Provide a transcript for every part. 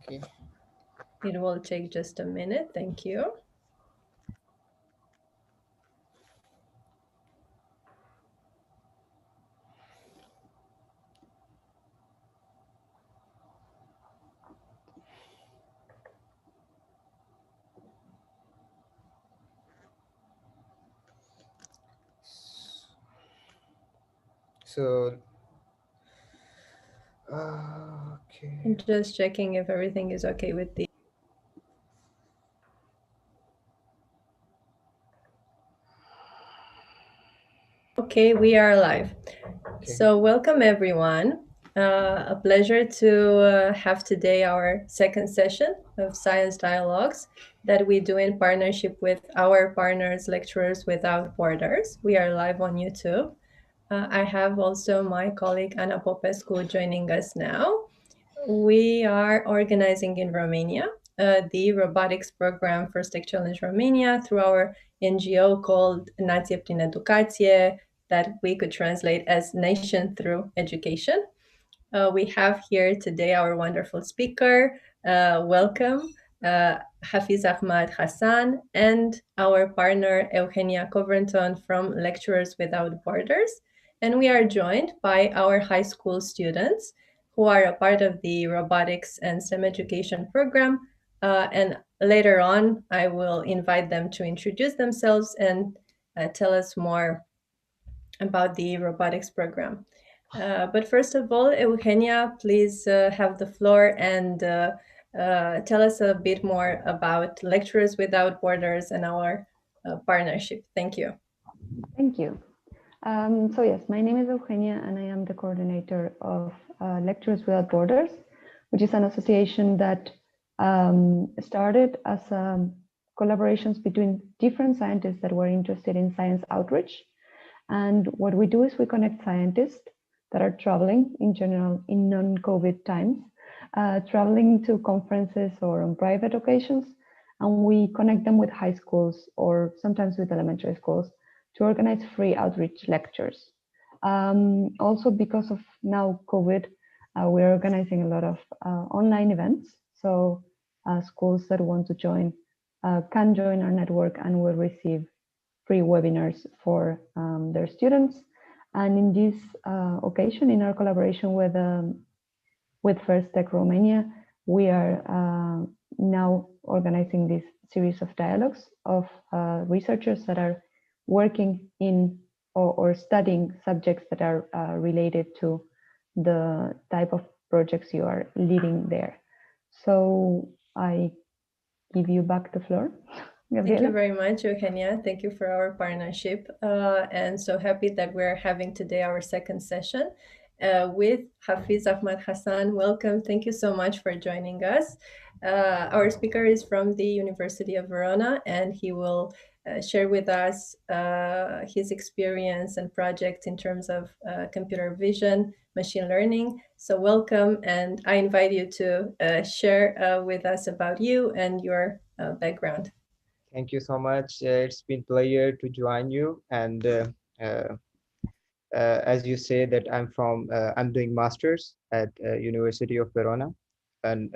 Okay. It will take just a minute. Thank you. So, I'm okay. just checking if everything is okay with the. Okay, we are live. Okay. So, welcome everyone. A pleasure to have today our second session of Science Dialogues that we do in partnership with our partners, Lecturers Without Borders. We are live on YouTube. I have also my colleague Ana Popescu joining us now. We are organizing in Romania the robotics program for Tech Challenge Romania through our NGO called Nație prin Educație, that we could translate as Nation Through Education. We have here today our wonderful speaker. Welcome, Hafiz Ahmad Hassan, and our partner Eugenia Covington from Lecturers Without Borders. And we are joined by our high school students who are a part of the robotics and STEM education program. And later on, I will invite them to introduce themselves and tell us more about the robotics program. But first of all, Eugenia, please have the floor and tell us a bit more about Lecturers Without Borders and our partnership. Thank you. Thank you. So yes, my name is Eugenia and I am the coordinator of Lecturers Without Borders, which is an association that started as collaborations between different scientists that were interested in science outreach. And what we do is we connect scientists that are traveling in general in non-COVID times, traveling to conferences or on private occasions, and we connect them with high schools or sometimes with elementary schools to organize free outreach lectures. Also, because of now COVID, we're organizing a lot of online events. So schools that want to join can join our network and will receive free webinars for their students. And in this occasion, in our collaboration with First Tech Romania, we are now organizing this series of dialogues of researchers that are working in or studying subjects that are related to the type of projects you are leading there. So I give you back the floor. Thank you Gabriela. very much, Eugenia. Thank you for our partnership. And so happy that we're having today our second session with Hafiz Ahmad Hassan. Welcome. Thank you so much for joining us. Our speaker is from the University of Verona, and he will share with us his experience and project in terms of computer vision, machine learning. So welcome, and I invite you to share with us about you and your background. Thank you so much. It's been pleasure to join you. And uh, as you say that I'm doing masters at University of Verona, and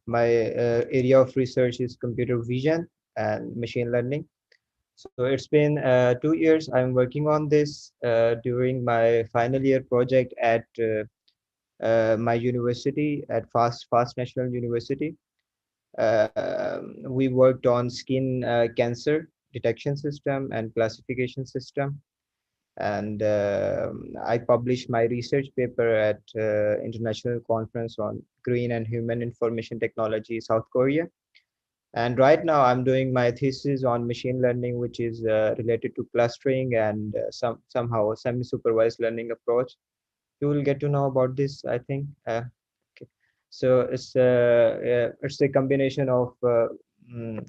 my area of research is computer vision and machine learning. So it's been 2 years I'm working on this during my final year project at my university at Fast National University. We worked on skin cancer detection system and classification system, and I published my research paper at International Conference on Green and Human Information Technology, South Korea. And right now I'm doing my thesis on machine learning, which is related to clustering and somehow semi-supervised learning approach. You will get to know about this, I think. Okay. So it's a combination of mm,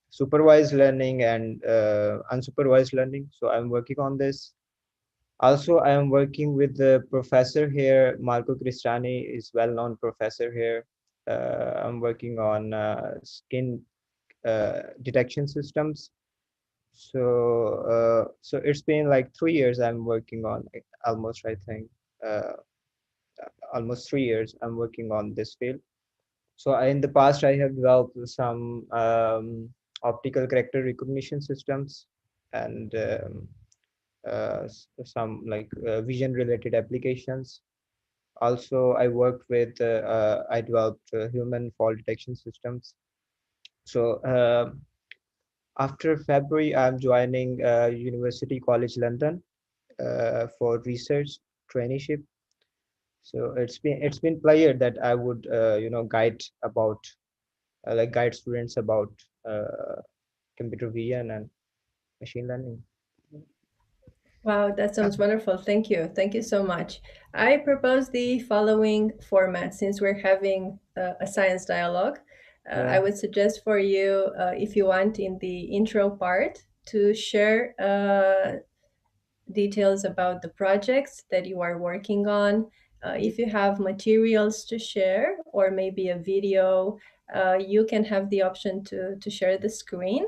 supervised learning and unsupervised learning. So I'm working on this. Also, I am working with the professor here. Marco Cristani is well-known professor here. I'm working on skin detection systems. So it's been like 3 years I'm working on it, uh, almost 3 years I'm working on this field. So in the past, I have developed some optical character recognition systems and some like vision related applications. Also, I worked with, I developed human fall detection systems. So after February, I'm joining University College London for research traineeship. So it's been pleasure that I would guide about like guide students about uh, computer vision and machine learning. Wow, that sounds wonderful. Thank you. Thank you so much. I propose the following format since we're having a science dialogue. Yeah. I would suggest for you, if you want, in the intro part, to share details about the projects that you are working on. If you have materials to share or maybe a video, you can have the option to share the screen.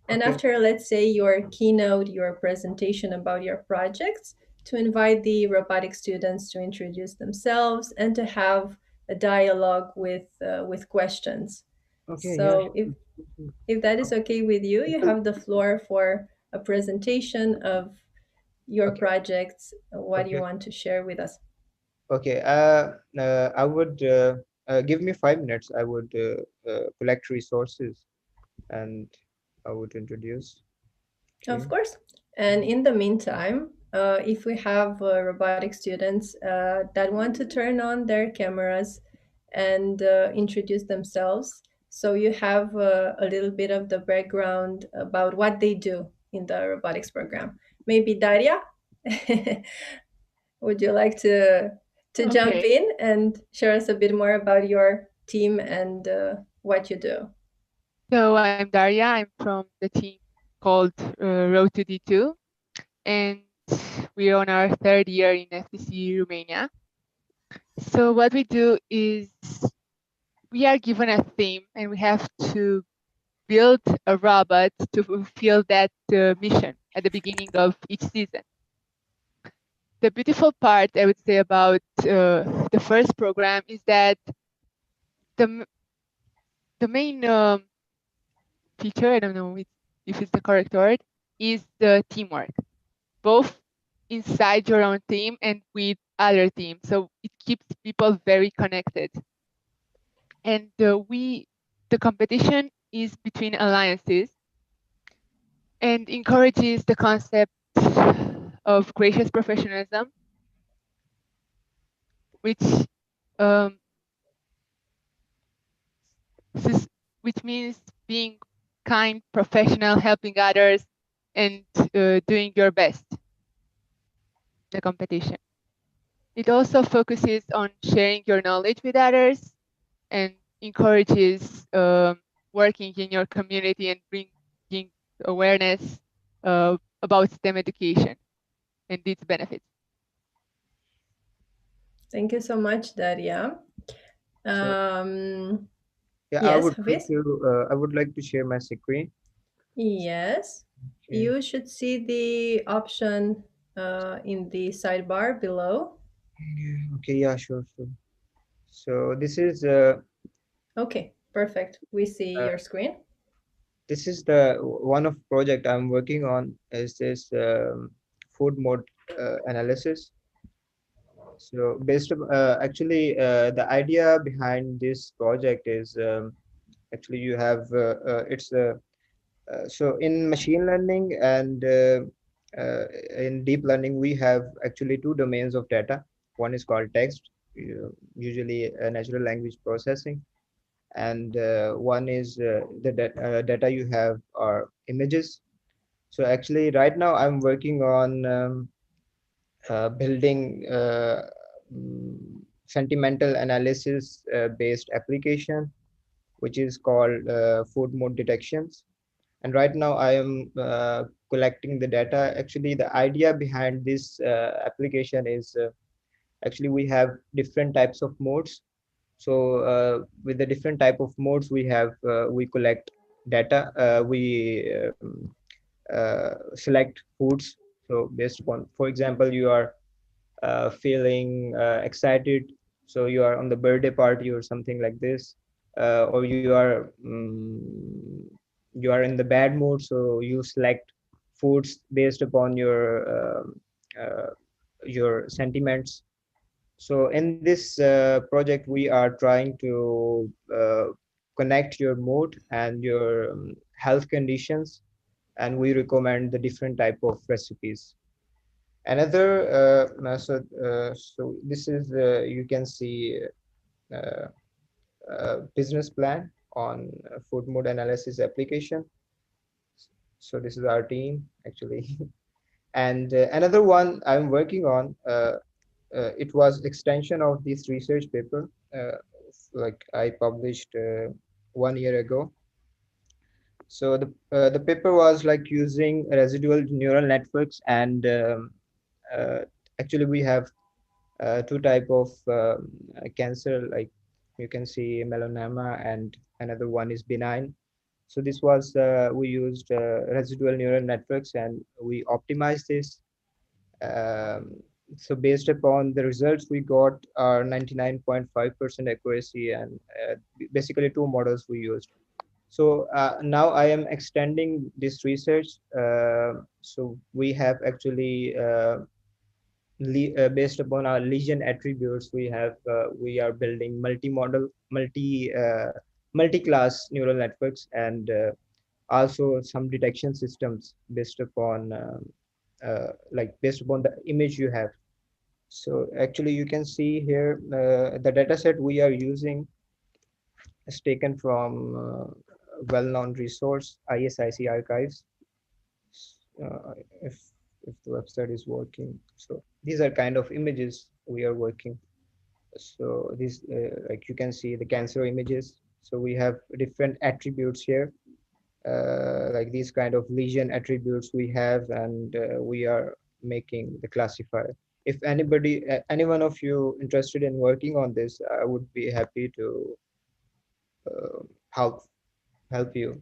And Okay. after, let's say, your keynote, your presentation about your projects, to invite the robotic students to introduce themselves and to have a dialogue with questions. Okay. Yeah. So if that is okay with you, you Sure. have the floor for a presentation of your Okay. projects, what you Okay. want to share with us. Okay. I would give me 5 minutes. I would collect resources and I would introduce. Of Okay. course. And in the meantime, if we have robotic students that want to turn on their cameras and introduce themselves, so you have a little bit of the background about what they do in the robotics program. Maybe Daria, would you like to jump Okay, in and share us a bit more about your team and what you do? so I'm Daria. I'm from the team called Road to D2, and we're on our third year in FTC Romania. So what we do is we are given a theme, and we have to build a robot to fulfill that mission at the beginning of each season. The beautiful part, I would say, about the first program is that the the main feature, I don't know if it's the correct word, is the teamwork, both inside your own team and with other teams. So it keeps people very connected. And the competition is between alliances and encourages the concept of gracious professionalism, which um, which means being kind, professional, helping others, and doing your best. The competition. It also focuses on sharing your knowledge with others and encourages working in your community and bringing awareness about STEM education and its benefits. Thank you so much, Daria. So Um, yeah, yes, Hafiz? I would like to share my screen. Yes. Okay. You should see the option in the sidebar below. Okay. Yeah. Sure. Sure. So Okay, perfect. We see uh, your screen. this is the one of project I'm working on is this food mode analysis. So actually the idea behind this project is actually you have it's so in machine learning and in deep learning we have actually two domains of data. One is called text, usually natural language processing, and one is data you have are images. So actually right now I'm working on building mm, sentimental analysis based application which is called food mode detections. And right now I am collecting the data. Actually the idea behind this application is actually we have different types of modes. So with the different type of modes we collect data, we select foods. So based upon, for example, you are feeling excited, so you are on the birthday party or something like this. or you are in the bad mood, so you select foods based upon uh, your sentiments. So in this project, we are trying to connect your mood and your health conditions, and we recommend the different type of recipes. Another so this is you can see uh, business plan on food mood analysis application. So this is our team actually. And another one I'm working on, it was extension of this research paper, like I published 1 year ago. So the paper was like using residual neural networks, and uh, actually we have two type of cancer, like you can see melanoma, and another one is benign. So this was we used residual neural networks, and we optimized this. um, so based upon the results we got are 99.5% accuracy, and basically two models we used. So now I am extending this research. So we have actually based upon our lesion attributes, we are building multi-class neural networks, and also some detection systems based upon like based upon the image you have. So actually you can see here the data set we are using is taken from well-known resource ISIC archives. uh, if if the website is working. So these are kind of images we are working. So these like you can see the cancer images. So we have different attributes here, like these kind of lesion attributes we have, and we are making the classifier. If anybody, any one of you interested in working on this, I would be happy to uh, help help you.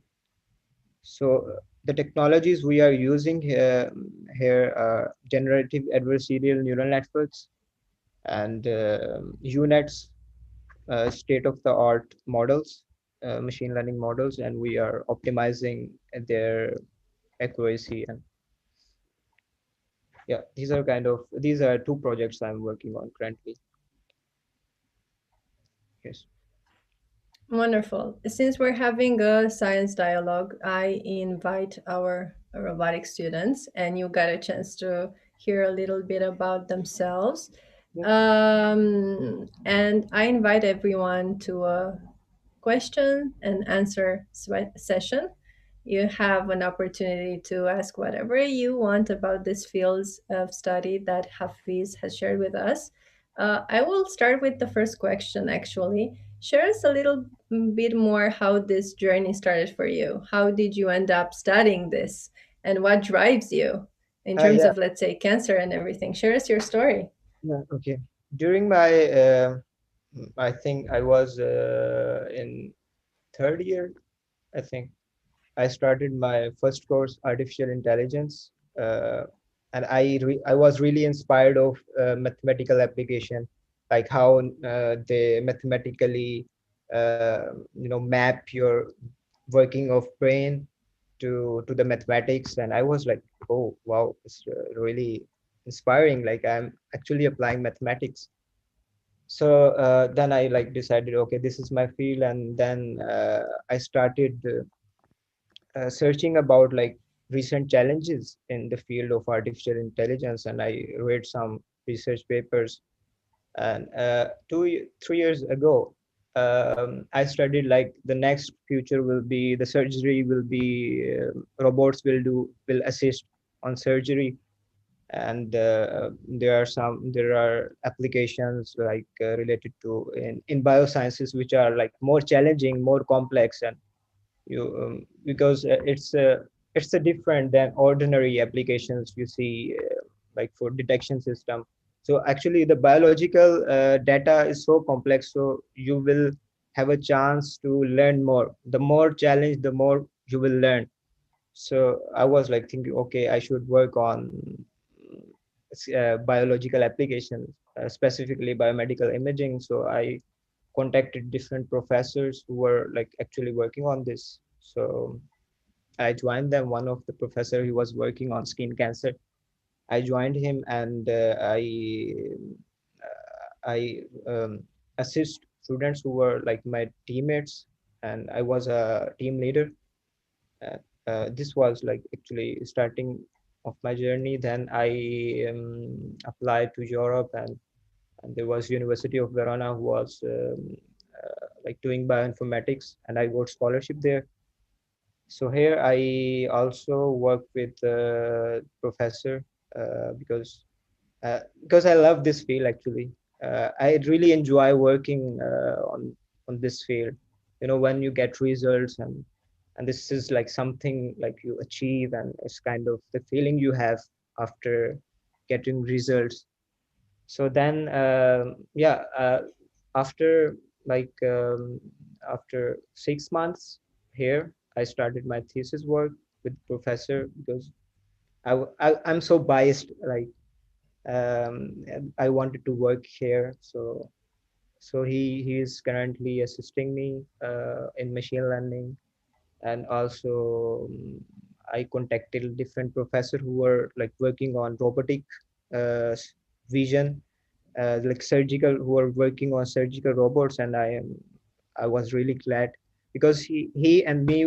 So the technologies we are using here are generative adversarial neural networks and UNets, state-of-the-art models, machine learning models, and we are optimizing their accuracy. And yeah, these are two projects I'm working on currently. Yes. Wonderful. Since we're having a science dialogue, I invite our robotic students, and you got a chance to hear a little bit about themselves. Yeah. And I invite everyone to a question and answer session. You have an opportunity to ask whatever you want about these fields of study that Hafiz has shared with us. I will start with the first question actually. Share us a little bit more how this journey started for you. How did you end up studying this? And what drives you in terms Yeah. of, let's say, cancer and everything? Share us your story. Yeah. Okay. During my, I think I was in third year. I think I started my first course, artificial intelligence, uh, and I was really inspired of mathematical application, like how they mathematically, map your working of brain to the mathematics, and I was like, oh wow, it's really inspiring. Like I'm actually applying mathematics. So then I like decided, okay, this is my field, and then I started. Searching about like recent challenges in the field of artificial intelligence, and I read some research papers. And 3 years ago, I studied like the next future will be the surgery will be robots will assist on surgery. And there are applications like related to in biosciences, which are like more challenging, more complex, and you because it's a different than ordinary applications you see, like for detection system. So actually the biological data is so complex, so you will have a chance to learn more. The more challenge, the more you will learn. So I was like thinking, okay, I should work on biological applications, specifically biomedical imaging. So I contacted different professors who were like actually working on this. So I joined them. One of the professor, he was working on skin cancer. I joined him, and I assist students who were like my teammates, and I was a team leader. Uh, this was like actually starting of my journey. Then I applied to Europe, and there was University of Verona who was like doing bioinformatics, and I got scholarship there. So here I also work with professor because I love this field actually. I really enjoy working on this field. You know, when you get results, and this is like something like you achieve, and it's kind of the feeling you have after getting results. So then yeah, after like after 6 months here, I started my thesis work with professor because I'm so biased, like and I wanted to work here. So he is currently assisting me in machine learning, and also I contacted different professor who were like working on robotic uh, vision, like surgical, who are working on surgical robots. And I was really glad because he and me,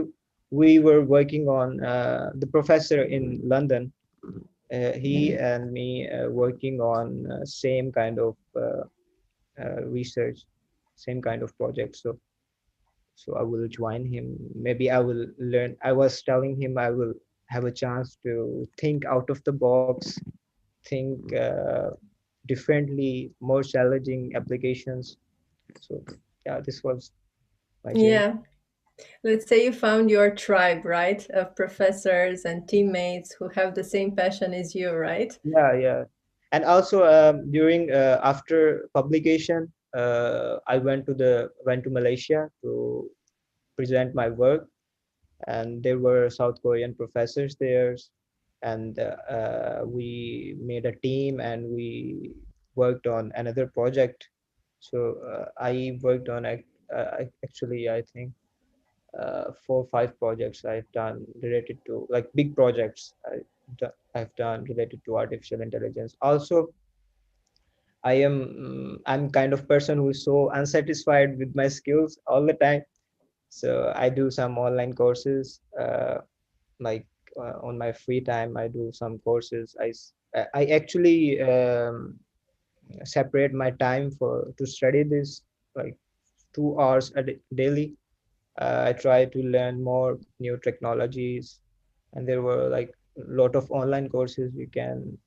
we were working on the professor in London, he and me working on same kind of research, same kind of project. So I will join him. Maybe I will learn. I was telling him I will have a chance to think out of the box, think differently, more challenging applications. So yeah, this was my journey. Yeah. Let's say you found your tribe, right? Of professors and teammates who have the same passion as you, right? Yeah, yeah. And also during after publication, I went to Malaysia to present my work, and there were South Korean professors there, and we made a team and we worked on another project. So I worked on actually I think 4 or 5 projects I've done related to like big projects I've done related to artificial intelligence. Also, I'm kind of person who is so unsatisfied with my skills all the time. So I do some online courses, like on my free time. I do some courses. I actually separate my time for to study this like 2 hours daily. I try to learn more new technologies, and there were like a lot of online courses you can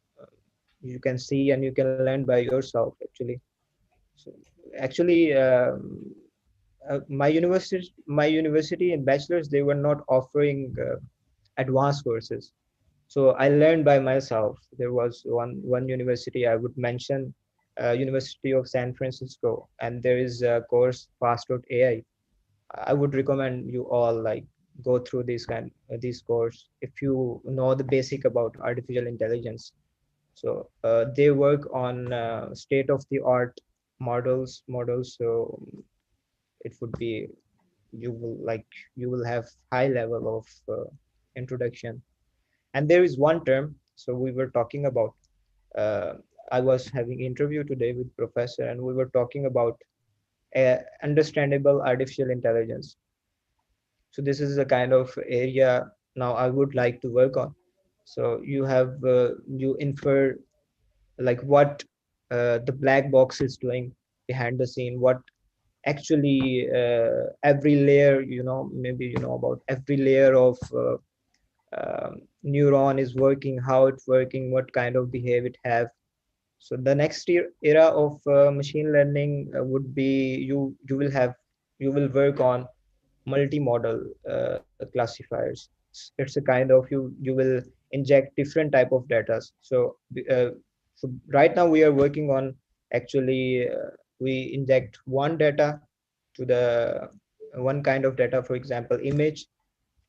see and you can learn by yourself actually. So actually, my university and bachelors, they were not offering advanced courses. So I learned by myself. There was one university I would mention, University of San Francisco, and there is a course Fast.ai. I would recommend you all like go through this course if you know the basic about artificial intelligence. So they work on state of the art models. So it would be, you will like, you will have high level of introduction. And there is one term, so we were talking about, uh, I was having interview today with professor, and we were talking about understandable artificial intelligence. So this is a kind of area now I would like to work on. So you infer like what the black box is doing behind the scene, what actually every layer, maybe you know about every layer of neuron is working, how it's working, what kind of behavior it have. So the next era of machine learning would be, you will work on multi-model classifiers. It's a kind of, you will inject different type of data. So right now we are working on, actually we inject one data to the one kind of data, for example image,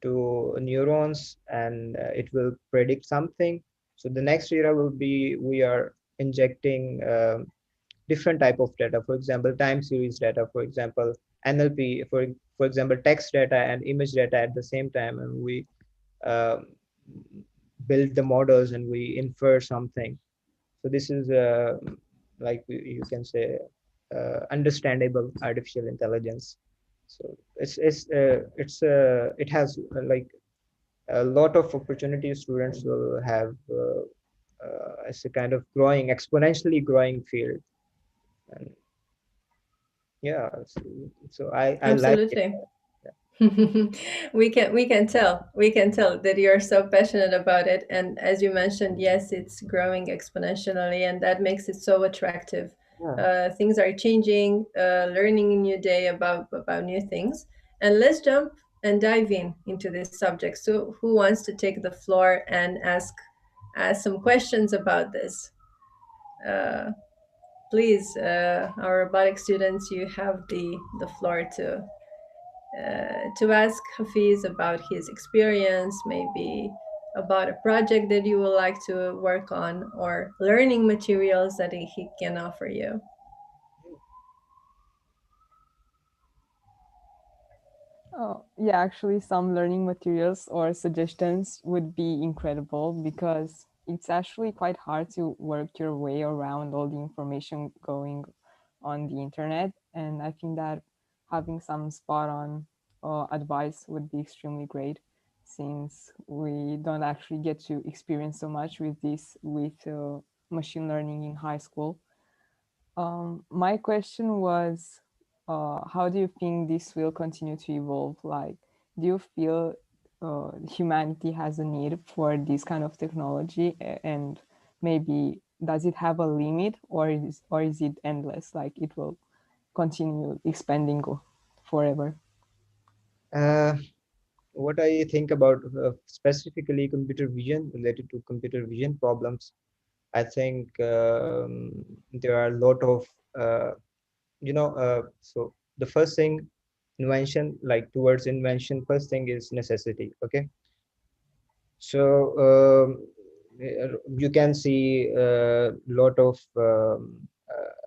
to neurons, and it will predict something. So the next era will be, we are injecting different type of data. For example, time series data, for example, NLP, for example, text data and image data at the same time, and we uh, build the models and we infer something. So this is like you can say understandable artificial intelligence. So it has like a lot of opportunities students will have as a kind of growing, exponentially growing field. And yeah, so I like it. Absolutely. We can tell that you're so passionate about it, and as you mentioned, yes, it's growing exponentially, and that makes it so attractive. Yeah. Things are changing, learning a new day about new things. And let's jump and dive into this subject. So who wants to take the floor and ask some questions about this? uh, Please, our robotic students, you have the floor to ask Hafiz about his experience, maybe about a project that you would like to work on, or learning materials that he can offer you. Oh, yeah, actually, some learning materials or suggestions would be incredible because it's actually quite hard to work your way around all the information going on the internet. And I think that having some spot on advice would be extremely great since we don't actually get to experience so much with this with machine learning in high school. My question was, how do you think this will continue to evolve? Like, do you feel humanity has a need for this kind of technology, and maybe does it have a limit, or is it endless? Like it will continue expanding forever? uh, what I think about specifically computer vision, related to computer vision problems, I think there are a lot of uh, so the first thing, invention, like towards invention, first thing is necessity. Okay. So you can see a lot of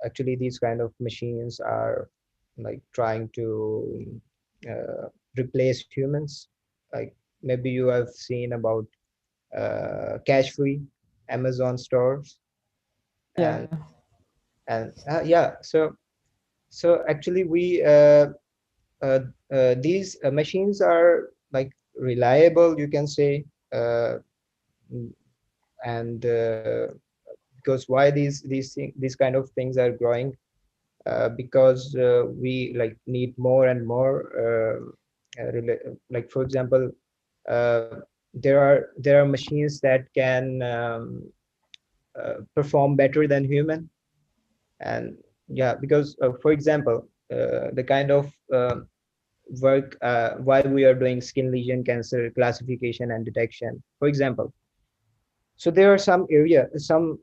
actually these kind of machines are like trying to replace humans. Like maybe you have seen about cash free Amazon stores. Yeah. And yeah, so actually we uh, these machines are like reliable, you can say. And because why these kind of things are growing, because we like need more and more like for example, uh, there are machines that can perform better than human. And yeah, because for example, the kind of work why we are doing skin lesion cancer classification and detection, for example. So there are some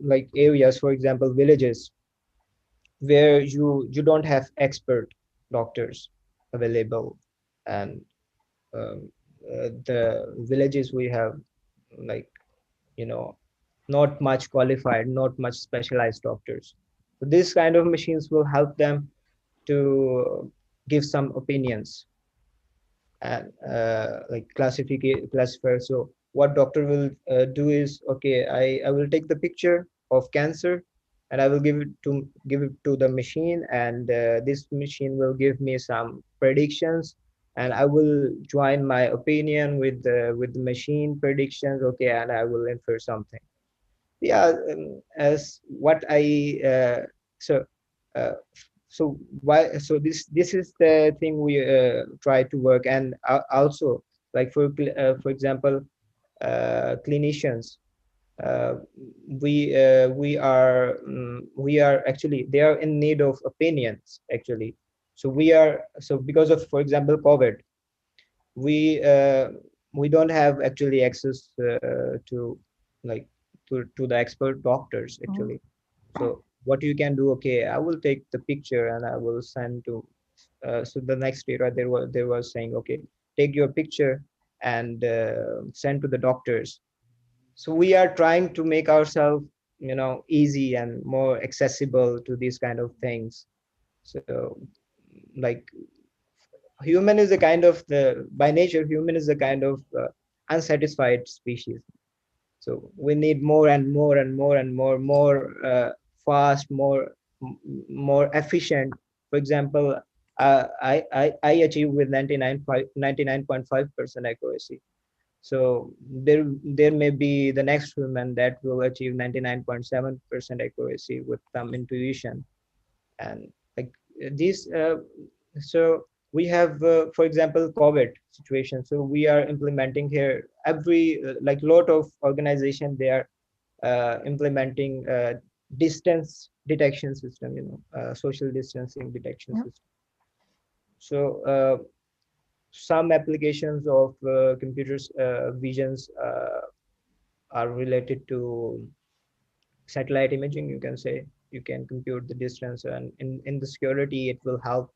like areas, for example, villages, where you don't have expert doctors available. And um, the villages we have, like, you know, not much qualified, not much specialized doctors. So this kind of machines will help them to give some opinions and like classify. So what doctor will do is, okay, I will take the picture of cancer and I will give it to the machine, and this machine will give me some predictions, and I will join my opinion with the machine predictions, okay, and I will infer something. Yeah. As what I so uh, so why so this is the thing we try to work. And also, like for example, clinicians, uh, we are actually, they are in need of opinions actually. So because of, for example, COVID, we uh, we don't have actually access to like to the expert doctors actually. So what you can do, okay, I will take the picture and I will send to so the next day, right, they were saying, okay, take your picture and send to the doctors. So we are trying to make ourselves easy and more accessible to these kind of things. So like human is a kind of the by nature human is a kind of unsatisfied species. So we need more and more and more and more fast, more efficient. For example, I achieve with 99.5% accuracy. So there may be the next human that will achieve 99.7% accuracy with some intuition. And like these so we have for example COVID situation. So we are implementing here every like lot of organization, they are implementing distance detection system, social distancing detection Yeah. system. So some applications of computers visions are related to satellite imaging, you can say. You can compute the distance, and in the security it will help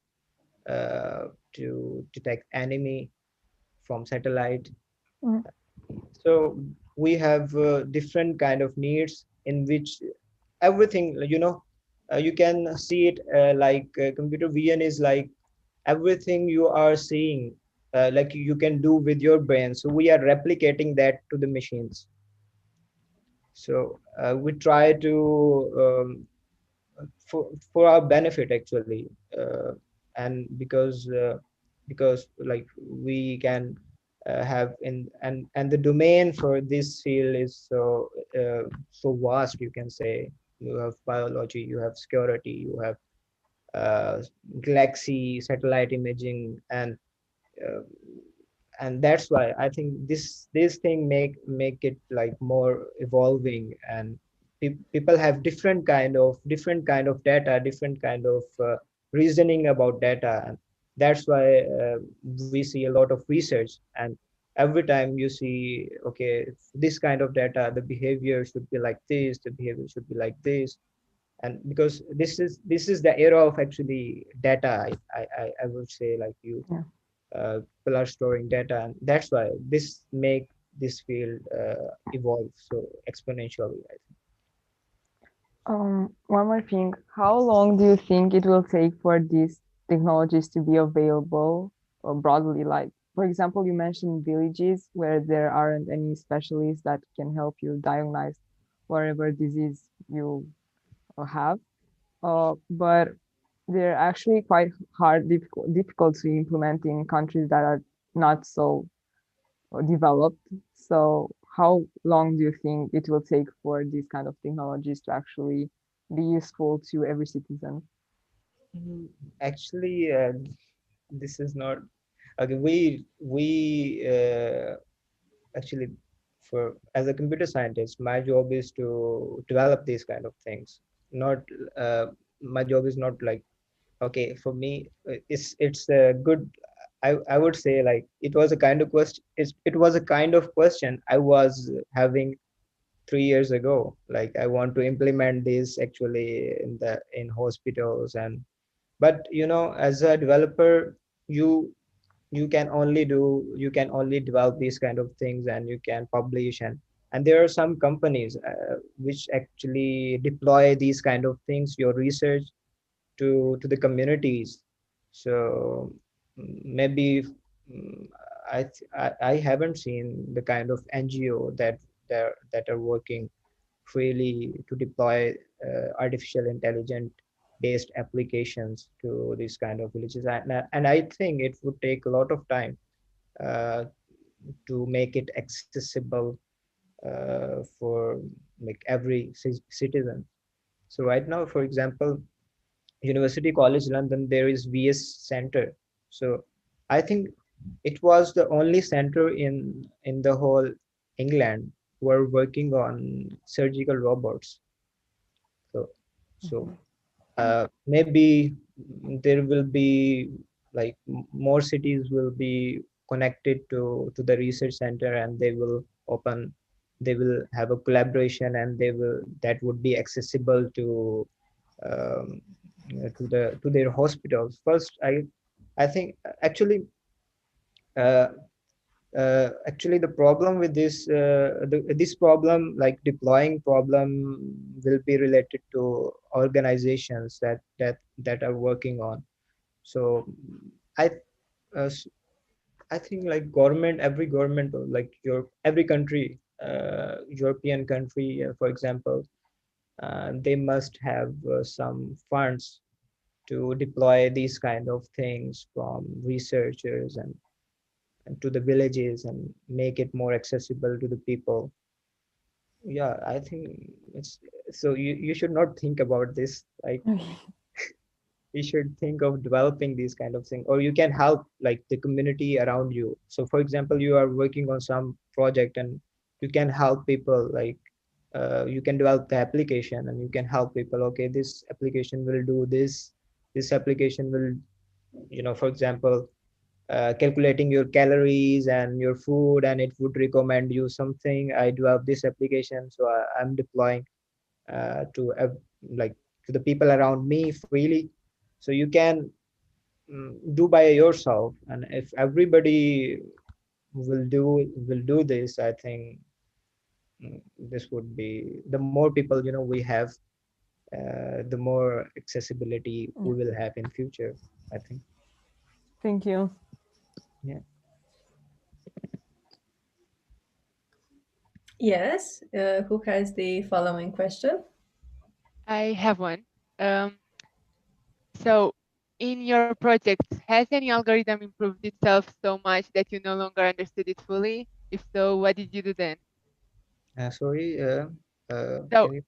to detect enemy from satellite. Mm. So we have different kind of needs in which everything, you can see it like computer vision is like everything you are seeing, like you can do with your brain. So we are replicating that to the machines. So we try to for our benefit actually, and because like we can have in and the domain for this field is so vast, you can say. You have biology, you have security, you have uh, galaxy satellite imaging, uh, and that's why I think this thing make it like more evolving. And people have different kind of data, different kind of reasoning about data. And that's why we see a lot of research. And every time you see, okay, this kind of data, the behavior should be like this, the behavior should be like this. And because this is the era of actually data, I would say, like you Yeah. people are storing data, and that's why this make this field evolve so exponentially, I think. One more thing. How long do you think it will take for these technologies to be available broadly? Like, for example, you mentioned villages where there aren't any specialists that can help you diagnose whatever disease you have. But they're actually quite difficult to implement in countries that are not so developed. So how long do you think it will take for these kind of technologies to actually be useful to every citizen? Mhm. Actually, this is not okay. We actually, for as a computer scientist, my job is to develop these kind of things. Not my job is not like, okay, for me it's a good. I would say like it was a kind of question. It was a kind of question I was having 3 years ago. Like I want to implement this actually in hospitals. And but as a developer, you you can only develop these kind of things, and you can publish. And there are some companies which actually deploy these kind of things, your research, to the communities. So maybe mm, I haven't seen the kind of NGO that are working freely to deploy artificial intelligence based applications to these kind of villages. And I think it would take a lot of time uh, to make it accessible for like every citizen. So right now, for example, University College London, there is VS Center. So I think it was the only center in the whole England who are working on surgical robots. So so Mhm. maybe there will be like more cities will be connected to the research center, and they will have a collaboration, and they will that would be accessible um, to their hospitals first. I think actually uh, Actually, the problem with this problem, like deploying problem, will be related to organizations that are working on. So I uh, s- I think like government, every government, or like your every country, European country, for example, they must have some funds to deploy these kind of things from researchers and to the villages and make it more accessible to the people. Yeah, I think it's so you should not think about this. Like you should think of developing these kind of things, or you can help like the community around you. So for example, you are working on some project and you can help people, like you can develop the application and you can help people. Okay, this application will do this. This application will, for example, calculating your calories and your food, and it would recommend you something. I do have this application, so I'm deploying to like to the people around me freely. So you can do by yourself, and if everybody will do this, I think this would be the more people we have, the more accessibility Yeah. we will have in future, I think. Thank you. Yeah. Yes. Who has the following question? I have one. Um, so, in your project, has any algorithm improved itself so much that you no longer understood it fully? If so, what did you do then? Sorry, So, can you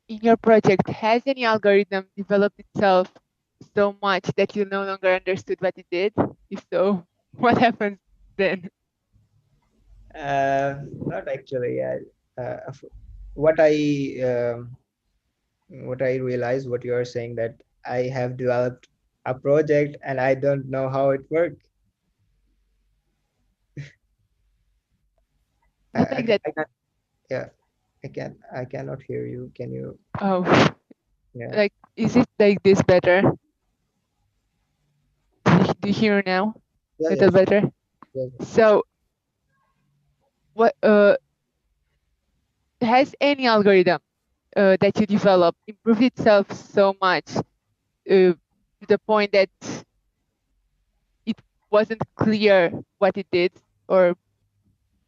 in your project, has any algorithm developed itself so much that you no longer understood what it did? If so, what happens then? not actually. What I what I realized, what you are saying, that I have developed a project and I don't know how it works. I, Not I, like ca- that. I can't, yeah, I cannot hear you. Can you? Oh, Yeah, like, is it like this better? Do you hear now? yeah, A yeah, little sure. better? Yeah, So, what has any algorithm that you develop improved itself so much to the point that it wasn't clear what it did, or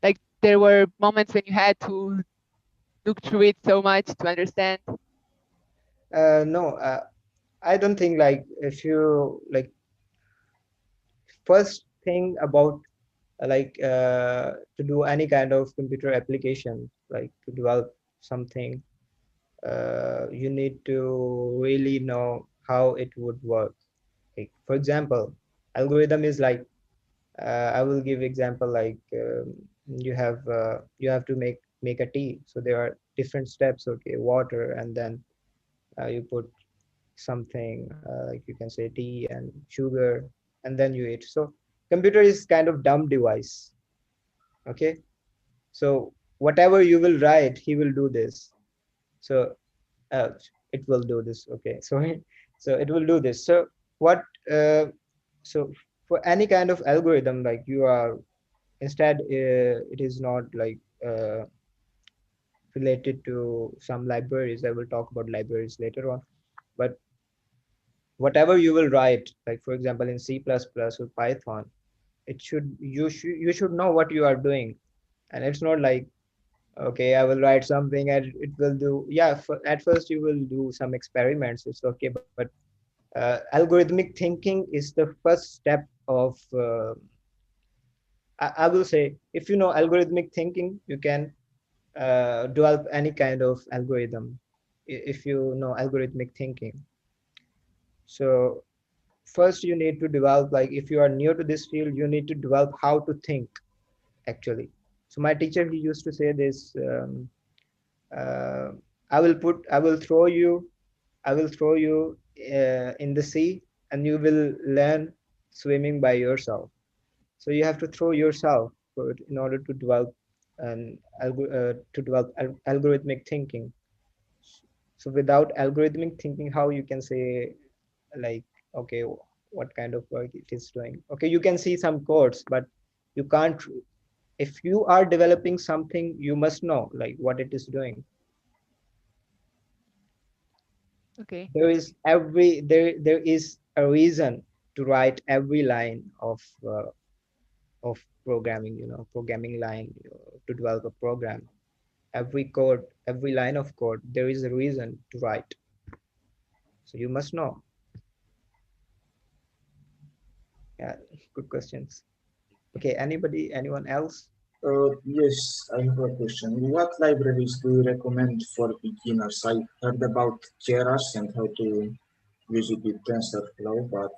like there were moments when you had to look through it so much to understand? no, I don't think like if you like first thing about to do any kind of computer application, like to develop something, you need to really know how it would work. Like for example, algorithm is like I will give example like you have to make a tea. So there are different steps. Okay, water, and then you put something like you can say tea and sugar, and then you eat. So computer is kind of dumb device. Okay, so whatever you will write, he will do this. So uh, it will do this. Okay, sorry. So it will do this. So what? So for any kind of algorithm, like you are instead, it is not like related to some libraries. I will talk about libraries later on. But whatever you will write, like for example in C++ or Python, you should know what you are doing, and it's not like okay, I will write something and it will do. Yeah, at first you will do some experiments. It's okay, but algorithmic thinking is the first step of. I will say, if you know algorithmic thinking, you can develop any kind of algorithm. If you know algorithmic thinking, so first you need to develop. Like if you are new to this field, you need to develop how to think actually. So my teacher, he used to say this. Uh, I will throw you in the sea, and you will learn swimming by yourself. So you have to throw yourself in order to develop algorithmic thinking. So without algorithmic thinking, how you can say like okay, what kind of work it is doing? Okay, you can see some codes, but you can't. if you are developing something, you must know like what it is doing. Okay. There is a reason to write every line of programming, programming line, to develop a program. Every code, every line of code, there is a reason to write. So you must know. Yeah, good questions. Okay, anyone else? Yes, I have a question. What libraries do you recommend for beginners? I heard about Keras and how to use it with TensorFlow, but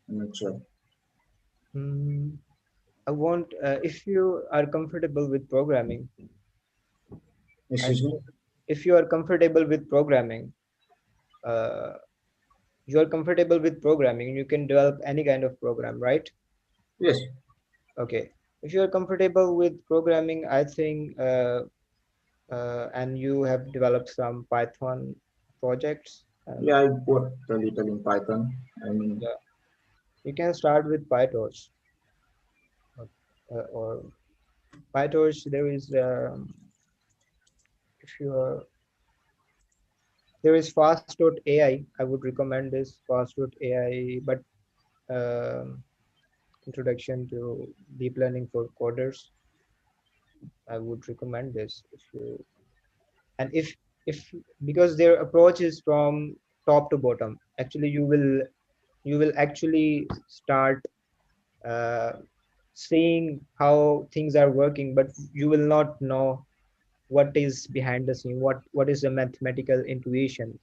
I'm not sure. Hmm, I want, if you are comfortable with programming, I Excuse me? think if you are comfortable with programming, uh, you are comfortable with programming, you can develop any kind of program, right? Yes. Okay. If you are comfortable with programming, I think, and you have developed some Python projects, and Yeah, I worked a little in Python. I mean, yeah, you can start with PyTorch, or PyTorch. There is, if you are, there is fast.ai. I would recommend this fast.ai, but um, introduction to deep learning for coders. I would recommend this if you, and if because their approach is from top to bottom. Actually, you will actually start uh, seeing how things are working, but you will not know what is behind the scene, what is the mathematical intuition.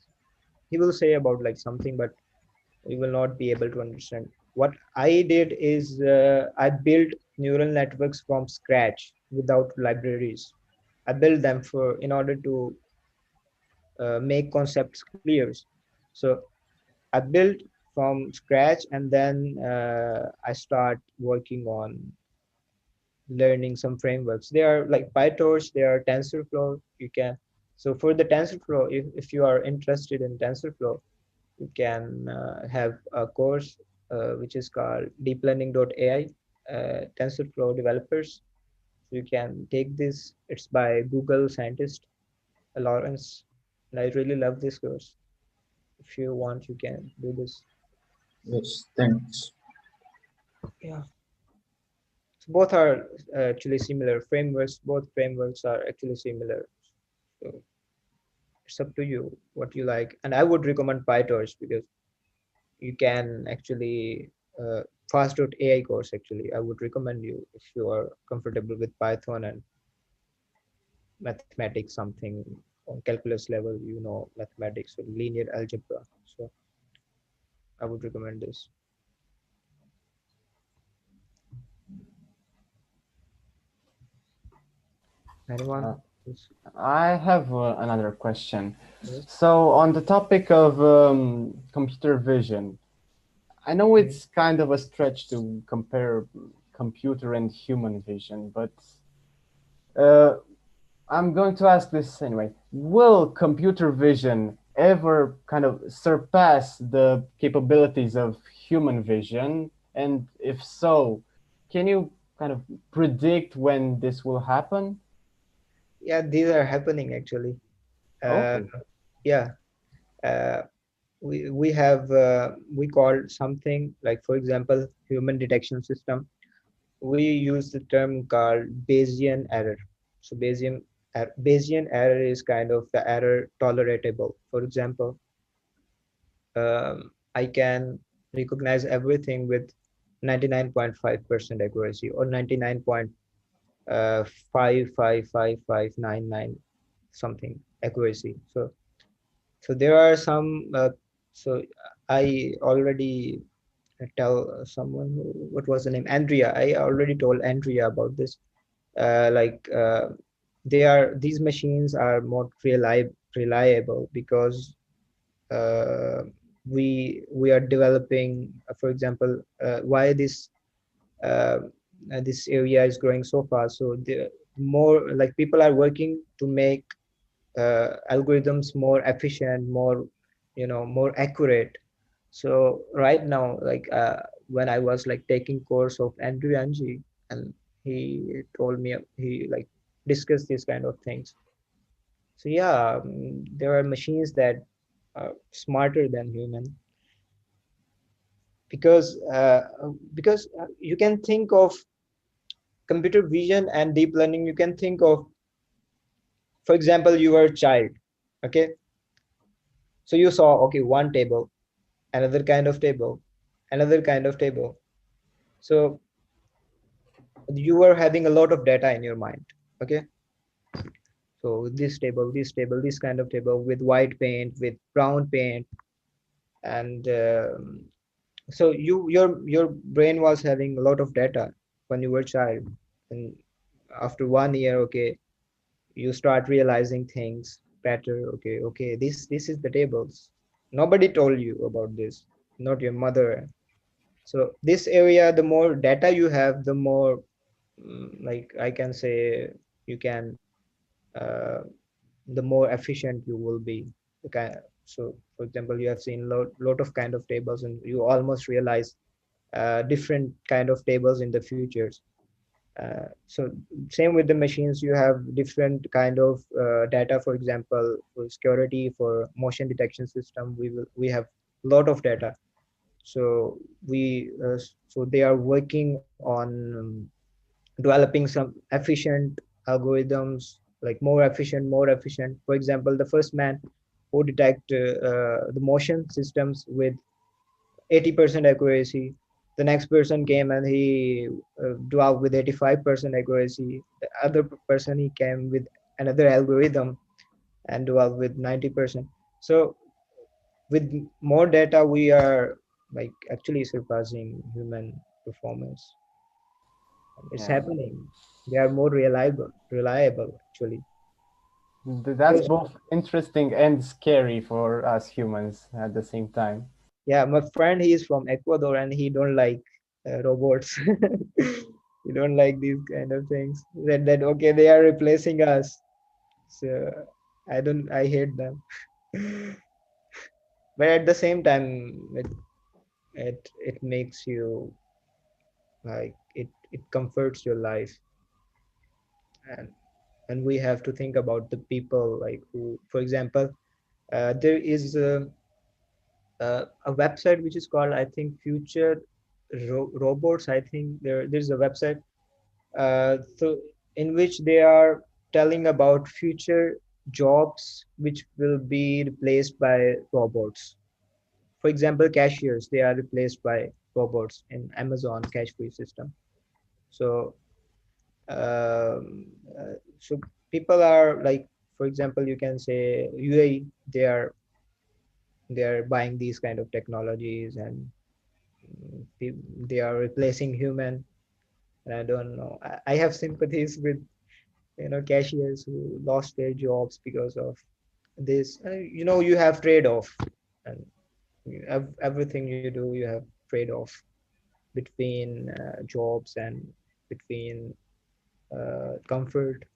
He will say about like something, but you will not be able to understand. What I did is, I built neural networks from scratch without libraries. I built them for in order to make concepts clear. So I built from scratch, and then I start working on learning some frameworks. They are like PyTorch, they are TensorFlow. You can, so for the TensorFlow, if you are interested in TensorFlow, you can have a course which is called deeplearning.ai, TensorFlow developers. So you can take this. It's by Google scientist Lawrence, and I really love this course. If you want, you can do this. yes, thanks. Yeah. So both are actually similar frameworks. Both frameworks are actually similar. So it's up to you what you like. And I would recommend PyTorch because you can actually fast.ai course. Actually, I would recommend you if you are comfortable with Python and mathematics, something on calculus level, mathematics or linear algebra. So I would recommend this. Uh, Anyone else? I have another question. Yes. So, on the topic of computer vision, I know Mhm. it's kind of a stretch to compare computer and human vision, but uh, I'm going to ask this anyway. Will computer vision ever kind of surpass the capabilities of human vision? And if so, can you kind of predict when this will happen? Yeah, these are happening actually. Uh, Okay. yeah. Uh, we have we call something like, for example, human detection system. We use the term called Bayesian error. So Bayesian error is kind of the error tolerable. For example, I can recognize everything with 99.5% accuracy, or 99.555599 something accuracy. So there are some. So I already tell someone what was the name, Andrea. I already told Andrea about this. Like these machines are more reliable because uh, we are developing, for example, why uh, this area is growing so fast. So the more like people are working to make algorithms more efficient, more more accurate. So right now, like when I was like taking course of Andrew Ng, and he told me, he like discussed these kind of things. So yeah, there are machines that are smarter than human, because you can think of computer vision and deep learning. You can think of, for example, you are a child, okay? So you saw, okay, one table, another kind of table, another kind of table. So you were having a lot of data in your mind, okay? So this table, this kind of table with white paint, with brown paint, and so your brain was having a lot of data when you were a child, and after 1 year, okay, you start realizing things better. Okay, this is the tables. Nobody told you about this, not your mother. So this area, the more data you have, the more like I can say, you can uh, the more efficient you will be. So for example, you have seen lot of kind of tables, and you almost realize different kind of tables in the futures. So same with the machines, you have different kind of data. For example, for security, for motion detection system, we have a lot of data. So so they are working on developing some efficient algorithms, like more efficient. For example, the first man who detect the motion systems with 80% accuracy. The next person came and he developed with 85% accuracy. The other person, he came with another algorithm and developed with 90%. So with more data, we are like actually surpassing human performance. It's Yeah, happening. They are more reliable actually. that's Because both interesting and scary for us humans at the same time. yeah, my friend, he is from Ecuador and he don't like robots. He don't like these kind of things. That okay, they are replacing us. So I hate them. But at the same time, it makes you like it comforts your life. and and we have to think about the people, like who, for example, there is a website which is called, I think, Future Robots. I think there's a website so in which they are telling about future jobs which will be replaced by robots. For example, cashiers, they are replaced by robots in Amazon cash free system. So so people are like, for example, you can say UAE, they are buying these kind of technologies, and they are replacing human. And I don't know, I have sympathies with cashiers who lost their jobs because of this. You have trade-off, and everything you do, you have trade-off between jobs and between comfort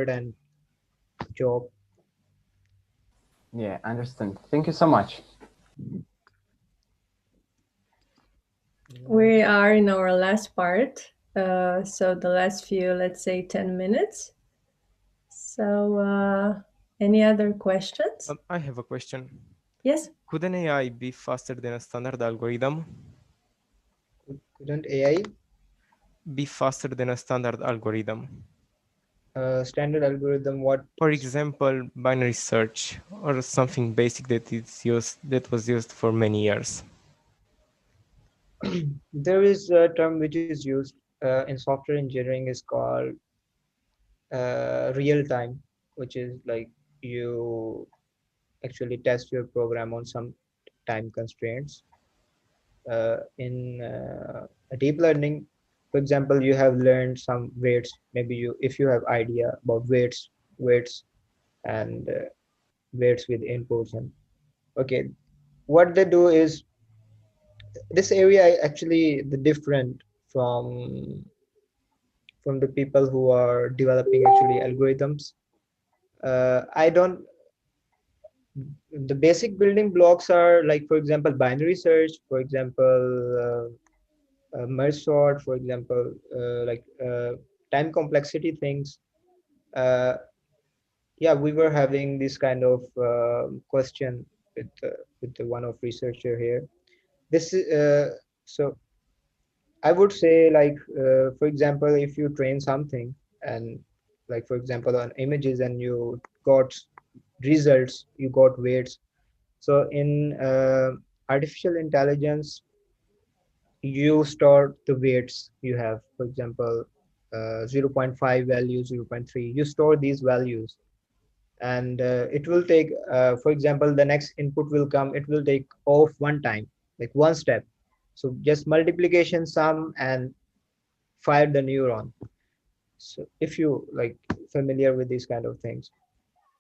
and job. Yeah, understand. Thank you so much. We are in our last part. So the last few, let's say 10 minutes. So any other questions? I have a question. Yes. Could an AI be faster than a standard algorithm? Couldn't AI Be faster than a standard algorithm? standard algorithm? What? For example, binary search or something basic that was used for many years. There is a term which is used in software engineering, is called real time, which is like you actually test your program on some time constraints. In deep learning, for example, you have learned some weights. Maybe if you have idea about weights and weights with inputs, and okay, what they do is, this area actually the different from the people who are developing actually algorithms. I don't The basic building blocks are like, for example, binary search, for example, merge sort, for example, time complexity things. Uh, yeah, we were having this kind of question with the one of researcher here. This is so I would say, like, for example, if you train something and, like, for example, on images and you got results, you got weights. So in artificial intelligence, you store the weights you have, for example, 0 0.5 value, 0 0.3. You store these values, and it will take, for example, the next input will come. It will take off one time, like one step. So just multiplication, sum, and fire the neuron. So if you like familiar with these kind of things.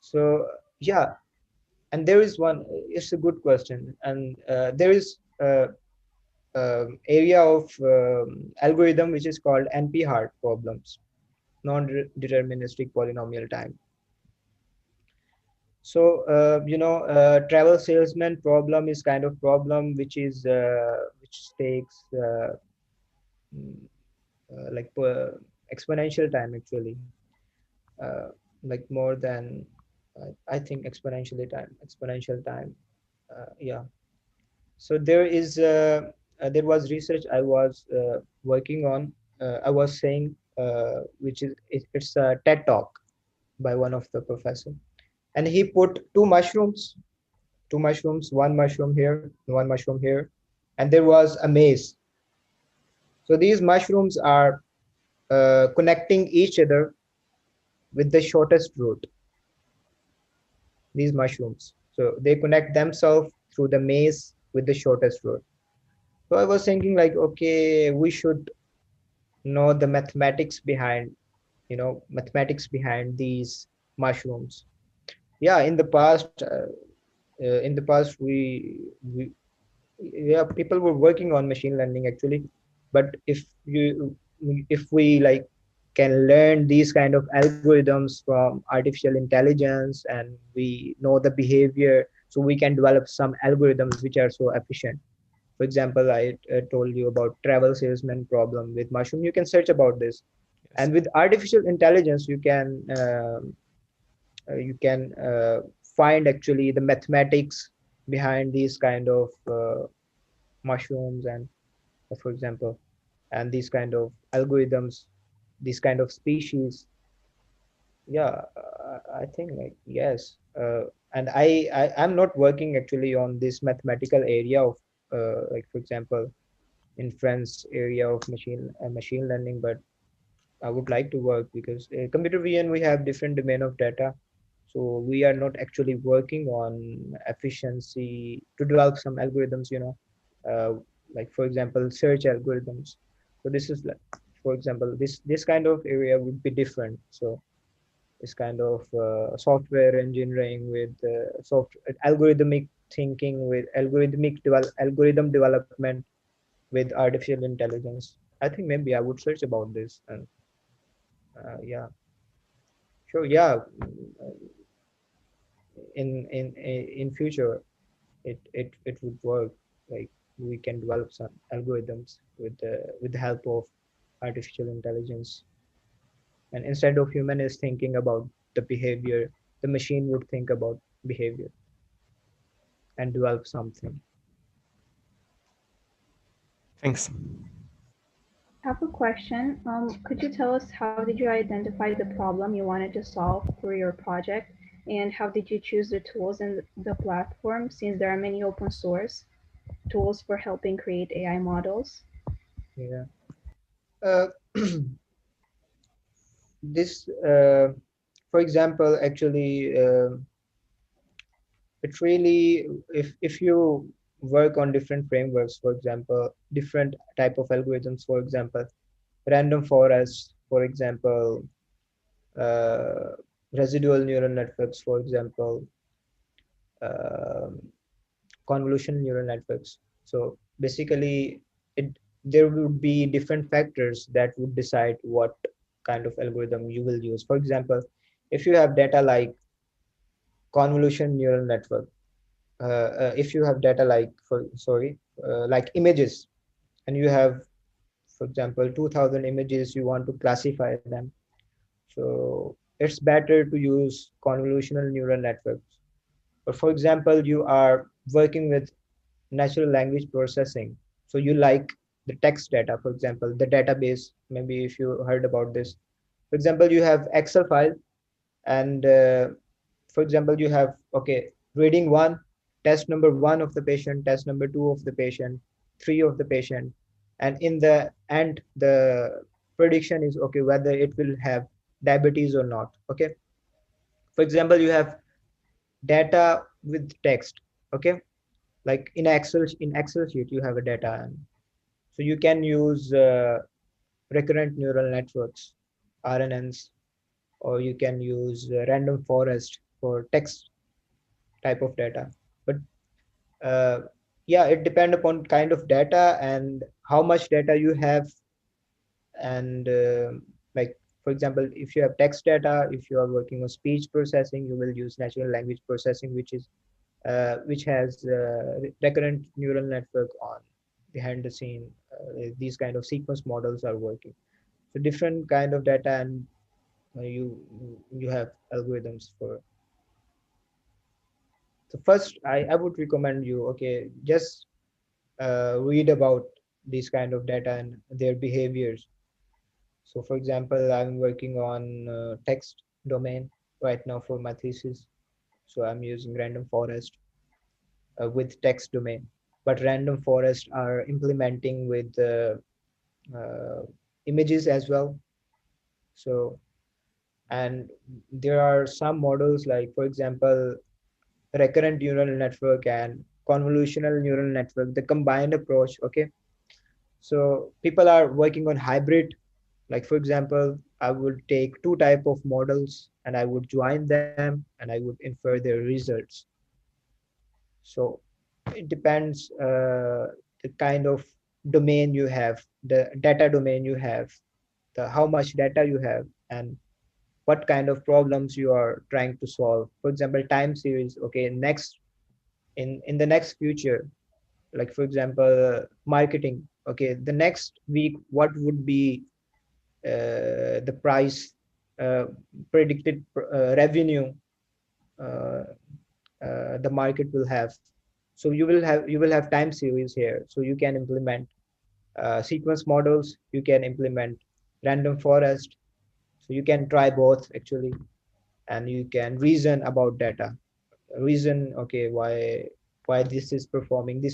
So yeah, and there is one. It's a good question, and there is area of algorithm which is called NP-hard problems, non-deterministic polynomial time. So travel salesman problem is kind of problem which takes mm, exponential time actually, uh, like more than I think exponential time. Yeah. So there was research I was working on. I was saying, which is it's a TED talk by one of the professor, and he put two mushrooms, one mushroom here, one mushroom here, and there was a maze. So these mushrooms are connecting each other with the shortest route. These mushrooms, so they connect themselves through the maze with the shortest route. So I was thinking, like, okay, we should know the mathematics behind, mathematics behind these mushrooms. Yeah, in the past we yeah, people were working on machine learning actually. But if we like can learn these kind of algorithms from artificial intelligence, and we know the behavior, so we can develop some algorithms which are so efficient. For example, I told you about travel salesman problem with mushroom. You can search about this, Yes. and with artificial intelligence you can find actually the mathematics behind these kind of mushrooms, and for example, and these kind of algorithms, these kind of species. Yeah, I think, like, yes. And I'm not working actually on this mathematical area of like, for example, inference area of machine learning, but I would like to work, because computer vision, we have different domain of data. So we are not actually working on efficiency to develop some algorithms, like, for example, search algorithms. So this is like, for example, this kind of area would be different. So this kind of software engineering with soft algorithmic thinking with algorithm development with artificial intelligence. I think maybe I would search about this, and yeah, sure, yeah. In future, it would work. Like, we can develop some algorithms with the help of artificial intelligence, and instead of human is thinking about the behavior, the machine would think about behavior and develop something. Thanks. I have a question. Could you tell us how did you identify the problem you wanted to solve for your project, and how did you choose the tools and the platform, since there are many open source tools for helping create AI models? Yeah. uh, this For example, actually, it really, if you work on different frameworks, for example, different type of algorithms, for example, random forests, for example, uh, residual neural networks, for example, um convolutional neural networks. So basically, it there would be different factors that would decide what kind of algorithm you will use. For example, if you have data like convolution neural network, if you have data like, like images, and you have for example, 2000 images, you want to classify them. So it's better to use convolutional neural networks. But for example, you are working with natural language processing. So you like the text data, for example, the database, maybe if you heard about this. For example, you have Excel file and for example, you have, okay, reading one, test number one of the patient, test number two of the patient, three of the patient. And in the end, the prediction is, okay, whether it will have diabetes or not. Okay. For example, you have data with text. Okay. Like in Excel sheet, you have a data. And so you can use recurrent neural networks, RNNs, or you can use random forest for text type of data. But uh, yeah, it depends upon kind of data and how much data you have. And like, for example, if you have text data, if you are working on speech processing, you will use natural language processing, which has recurrent neural network on behind the scene. These kind of sequence models are working. So different kind of data, and you have algorithms for. So first, I would recommend you, okay, just read about these kind of data and their behaviors. So for example, I'm working on text domain right now for my thesis. So I'm using random forest with text domain, but random forest are implementing with uh, images as well. So, and there are some models like, for example, recurrent neural network and convolutional neural network, the combined approach. Okay. So people are working on hybrid. Like for example, I would take two type of models and I would join them and I would infer their results. So it depends the kind of domain you have, the data domain you have, the how much data you have, and what kind of problems you are trying to solve. For example, time series. Okay, next in the next future, like for example, marketing. Okay, the next week, what would be the price, uh, predicted revenue uh, the market will have. So you will have time series here. So you can implement sequence models. You can implement random forest. So you can try both actually, and you can reason about data. Reason, okay, why this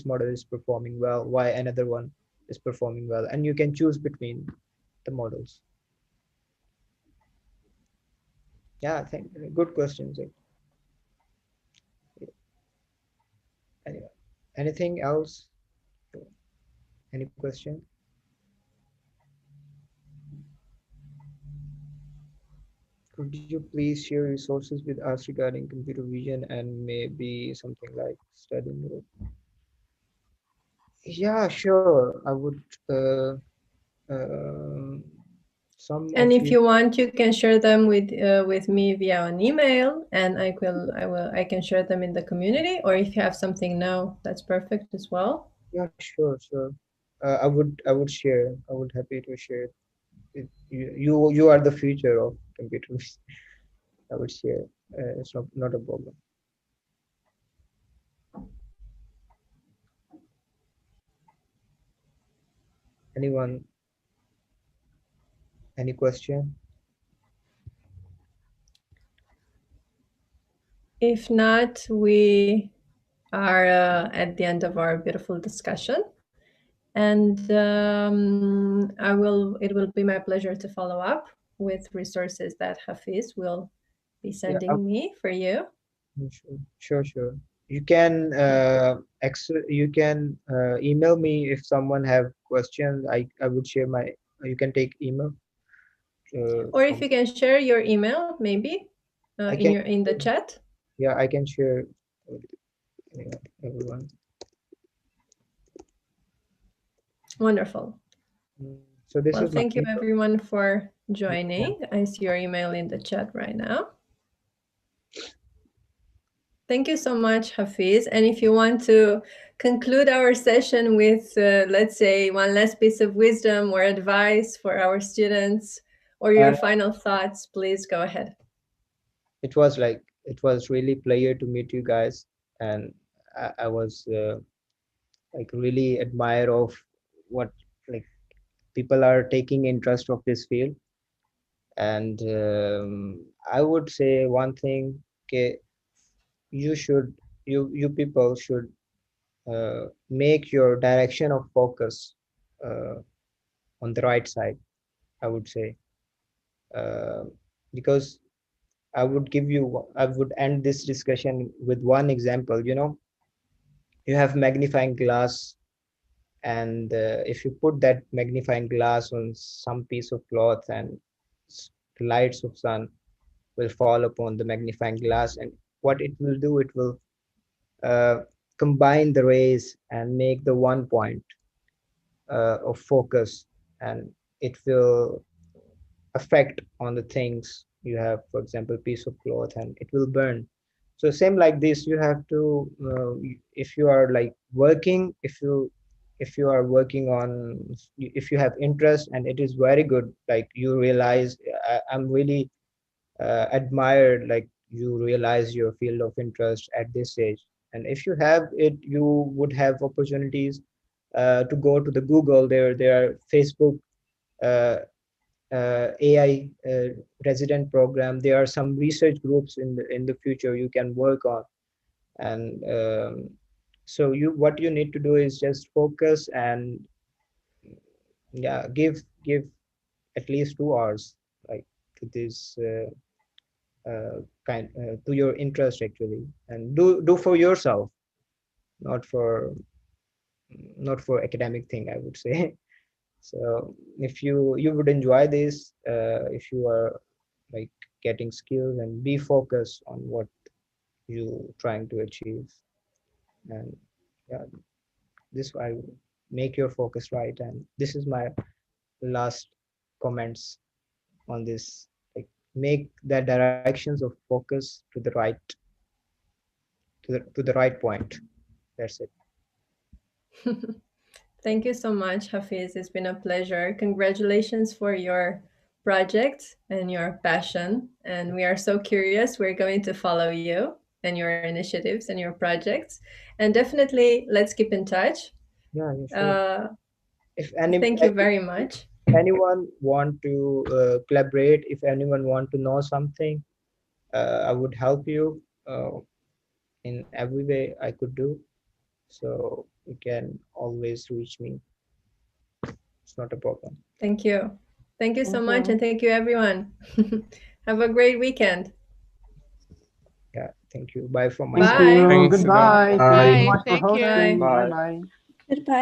model is performing well, why another one is performing well, and you can choose between the models. Yeah, I think good questions. Anyway, anything else? Any question? Could you please share resources with us regarding computer vision and maybe something like studying it? Yeah, sure. I would. Um some And of if you. you want, you can share them with me via an email, and I can share them in the community. Or if you have something now, that's perfect as well. Yeah, sure, sure. I would share. I would happy to share. You are the future of computers. I would share. It's not a problem. Anyone? Any question? If not, we are at the end of our beautiful discussion, and it will be my pleasure to follow up with resources that Hafiz will be Yeah, sending me for you. sure. You can email me if someone have questions. I would share my. You can take email. Or if From you can share your email, maybe I can. in the chat. Yeah, I can share with everyone. Wonderful. So this Well, is my thank you email. everyone for Yeah. joining. I see your email in the chat right now. Thank you so much, Hafiz. And if you want to conclude our session with, let's say, one last piece of wisdom or advice for our students, or your final thoughts, please go ahead. It was really pleasure to meet you guys, and I was like really admire of what like people are taking interest of this field. And I would say one thing, okay, you people should make your direction of focus uh, on the right side, I would say. uh, because I would end this discussion with one example. You have magnifying glass, and if you put that magnifying glass on some piece of cloth, and the lights of sun will fall upon the magnifying glass, and what it will do, it will uh, combine the rays and make the one point of focus, and it will affect on the things you have, for example, piece of cloth, and it will burn. So same like this, you have to if you are like working, if you are working on, if you have interest and it is very good, like you realize, I'm really admired, like you realize your field of interest at this age. And if you have it, you would have opportunities to go to the Google. There are Facebook uh, AI resident program. There are some research groups in the future you can work on. And so what you need to do is just focus, and yeah, give at least 2 hours, like, to this to your interest actually, and do for yourself, not for not for academic thing, I would say. So if you would enjoy this, if you are like getting skills, and be focused on what you trying to achieve. And yeah, this I make your focus right. And this is my last comments on this, like, make the directions of focus to the right point. That's it. Thank you so much, Hafiz. It's been a pleasure. Congratulations for your project and your passion. And we are so curious. We're going to follow you and your initiatives and your projects. And definitely, let's keep in touch. Yeah, sure. If Thank you very much. anyone want to collaborate, if anyone want to know something, I would help you in every way I could do. So you can always reach me. It's not a problem. Thank you. Thank you so Thank much. you. And thank you, everyone. Have a great weekend. Yeah, thank you. Bye from my Thank side. Bye. you. Thanks again. Goodbye. Thank you so Bye. much for Bye. hosting. Bye. Bye bye. Goodbye.